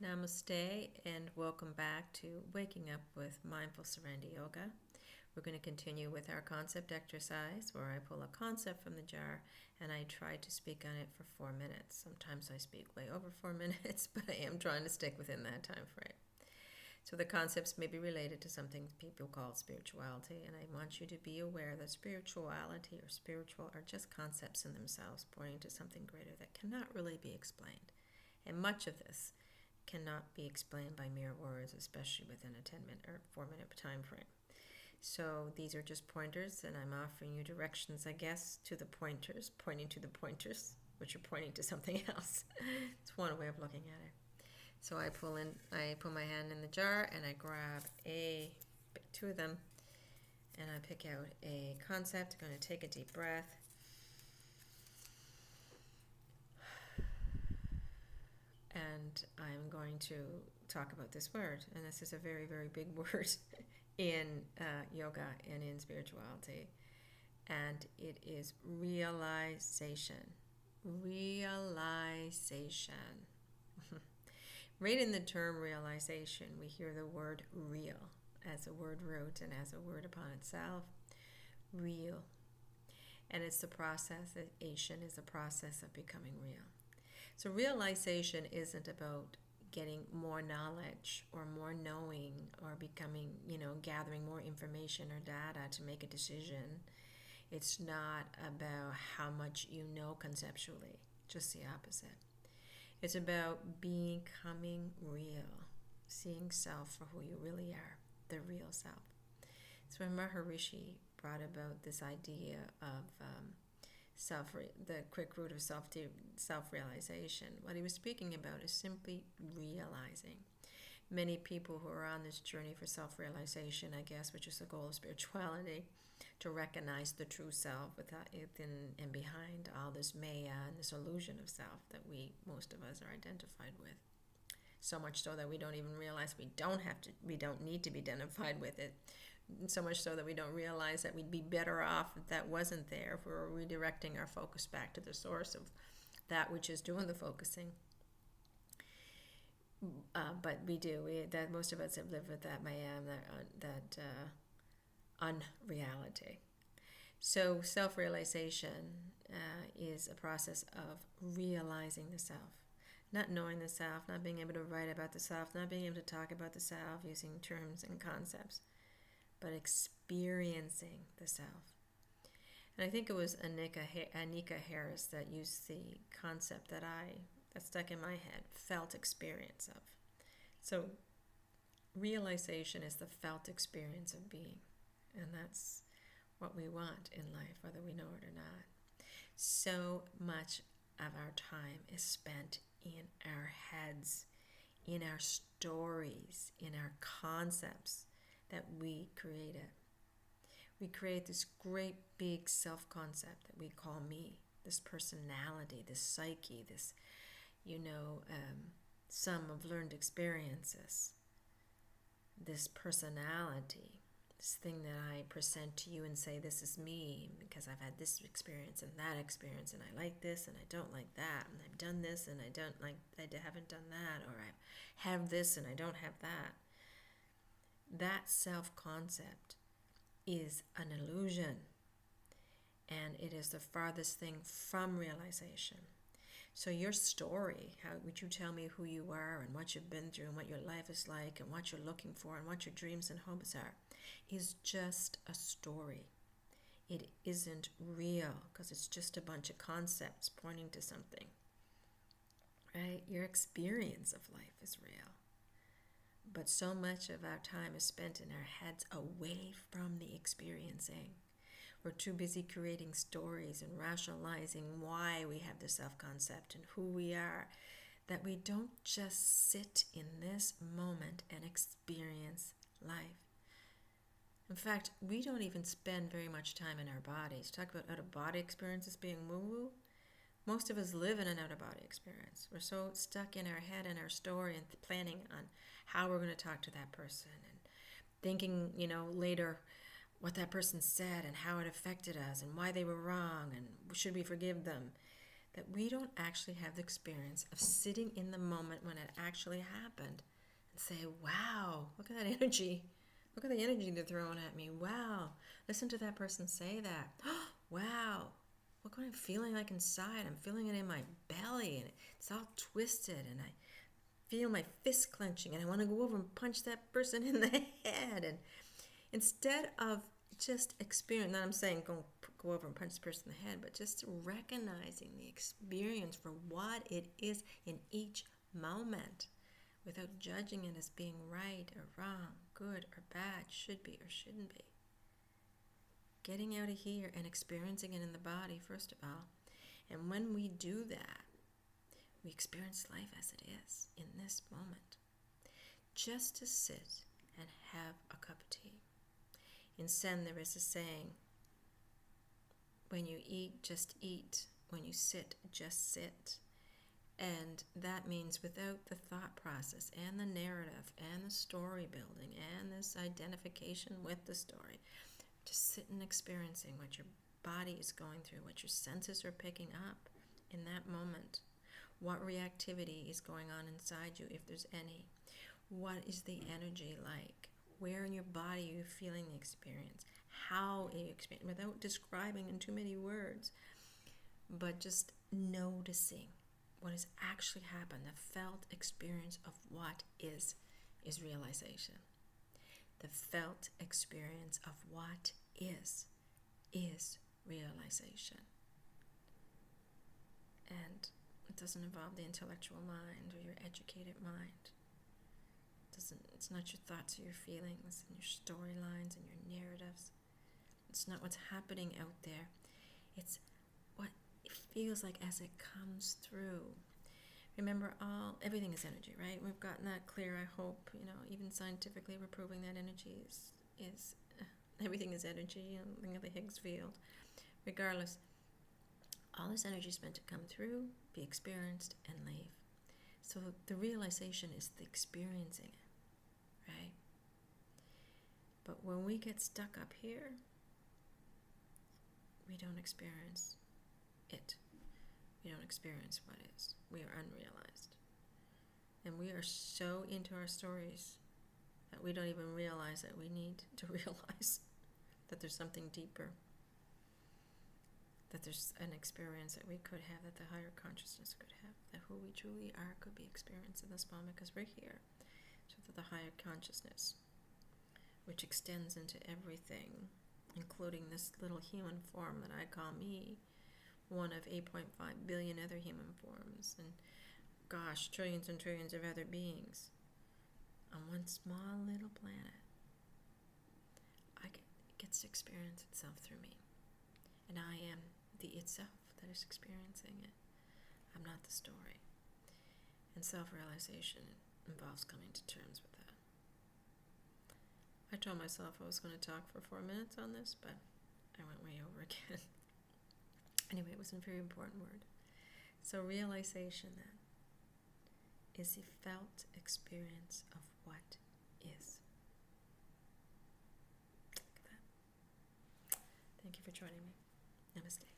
Namaste and welcome back to Waking Up with Mindful Serenity Yoga. We're going to continue with our concept exercise where I pull a concept from the jar and I try to speak on it for 4 minutes. Sometimes I speak way over 4 minutes, but I am trying to stick within that time frame. So the concepts may be related to something people call spirituality, and I want you to be aware that spirituality or spiritual are just concepts in themselves pointing to something greater that cannot really be explained. And much of this cannot be explained by mere words, especially within a 10-minute or 4-minute time frame. So these are just pointers, and I'm offering you directions, I guess, to the pointers, pointing to the pointers, which are pointing to something else. It's one way of looking at it. So I put my hand in the jar, and I grab two of them, and I pick out a concept. I'm going to take a deep breath. And I'm going to talk about this word, and this is a very, very big word in yoga and in spirituality, and it is realization. Realization. Right in the term realization, we hear the word real as a word root and as a word upon itself. Real. And it's the process, Asian is the process of becoming real. So realization isn't about getting more knowledge or more knowing or becoming, gathering more information or data to make a decision. It's not about how much you know conceptually, just the opposite. It's about becoming real, seeing self for who you really are, the real self. So when Maharishi brought about this idea of the quick root of self-realization, what he was speaking about is simply realizing. Many people who are on this journey for self-realization, I guess, which is the goal of spirituality, to recognize the true self within and behind all this maya and this illusion of self that most of us are identified with. So much so that we don't even realize we don't need to be identified with it. So much so that we don't realize that we'd be better off if that wasn't there, if we were redirecting our focus back to the source of that which is doing the focusing. But we do. That most of us have lived with that mayam, that unreality. So self-realization is a process of realizing the self. Not knowing the self, not being able to write about the self, not being able to talk about the self using terms and concepts, but experiencing the self. And I think it was Anika Harris that used the concept that stuck in my head, felt experience of. So realization is the felt experience of being. And that's what we want in life, whether we know it or not. So much of our time is spent in our heads, in our stories, in our concepts that we created. We create this great big self-concept that we call me, this personality, this psyche, this, sum of learned experiences, this personality, this thing that I present to you and say, this is me because I've had this experience and that experience, and I like this and I don't like that, and I've done this and I haven't done that, or I have this and I don't have that. That self-concept is an illusion, and it is the farthest thing from realization. So your story, how would you tell me who you are and what you've been through and what your life is like and what you're looking for and what your dreams and hopes are, is just a story. It isn't real because it's just a bunch of concepts pointing to something. Right? Your experience of life is real. But so much of our time is spent in our heads away from the experiencing. We're too busy creating stories and rationalizing why we have the self-concept and who we are, that we don't just sit in this moment and experience life. In fact, we don't even spend very much time in our bodies. Talk about out-of-body experiences being woo-woo. Most of us live in an out-of-body experience. We're so stuck in our head and our story and planning on how we're going to talk to that person and thinking, later what that person said and how it affected us and why they were wrong and should we forgive them. that we don't actually have the experience of sitting in the moment when it actually happened and say, wow, look at that energy. Look at the energy they're throwing at me. Wow. Listen to that person say that. Wow. Look what I'm feeling like inside. I'm feeling it in my belly, and it's all twisted, and I feel my fist clenching, and I want to go over and punch that person in the head. And instead of just experience, not I'm saying go over and punch the person in the head, but just recognizing the experience for what it is in each moment without judging it as being right or wrong, good or bad, should be or shouldn't be. Getting out of here and experiencing it in the body, first of all. And when we do that, we experience life as it is in this moment. Just to sit and have a cup of tea. In Zen, there is a saying, when you eat, just eat. When you sit, just sit. And that means without the thought process and the narrative and the story building and this identification with the story, just sitting and experiencing what your body is going through, what your senses are picking up in that moment. What reactivity is going on inside you, if there's any? What is the energy like? Where in your body are you feeling the experience? How are you experiencing? Without describing in too many words, but just noticing what has actually happened. The felt experience of what is realization. The felt experience of what is realization. And it doesn't involve the intellectual mind or your educated mind. It's not your thoughts or your feelings and your storylines and your narratives. It's not what's happening out there. It's what it feels like as it comes through. Remember, everything is energy, right? We've gotten that clear, I hope. Even scientifically we're proving that energy is everything is energy, and think of the Higgs field. Regardless, all this energy is meant to come through, be experienced, and leave. So the realization is the experiencing it, right? But when we get stuck up here, we don't experience it. We don't experience what is. We are unrealized. And we are so into our stories that we don't even realize that we need to realize that there's something deeper, that there's an experience that we could have, that the higher consciousness could have, that who we truly are could be experienced in this moment because we're here. So that the higher consciousness, which extends into everything, including this little human form that I call me, one of 8.5 billion other human forms, and gosh, trillions and trillions of other beings on one small little planet. It gets to experience itself through me. And I am the itself that is experiencing it. I'm not the story. And self-realization involves coming to terms with that. I told myself I was going to talk for 4 minutes on this, but I went way over again. Anyway, it was a very important word. So realization then is the felt experience of what is. Look at that. Thank you for joining me. Namaste.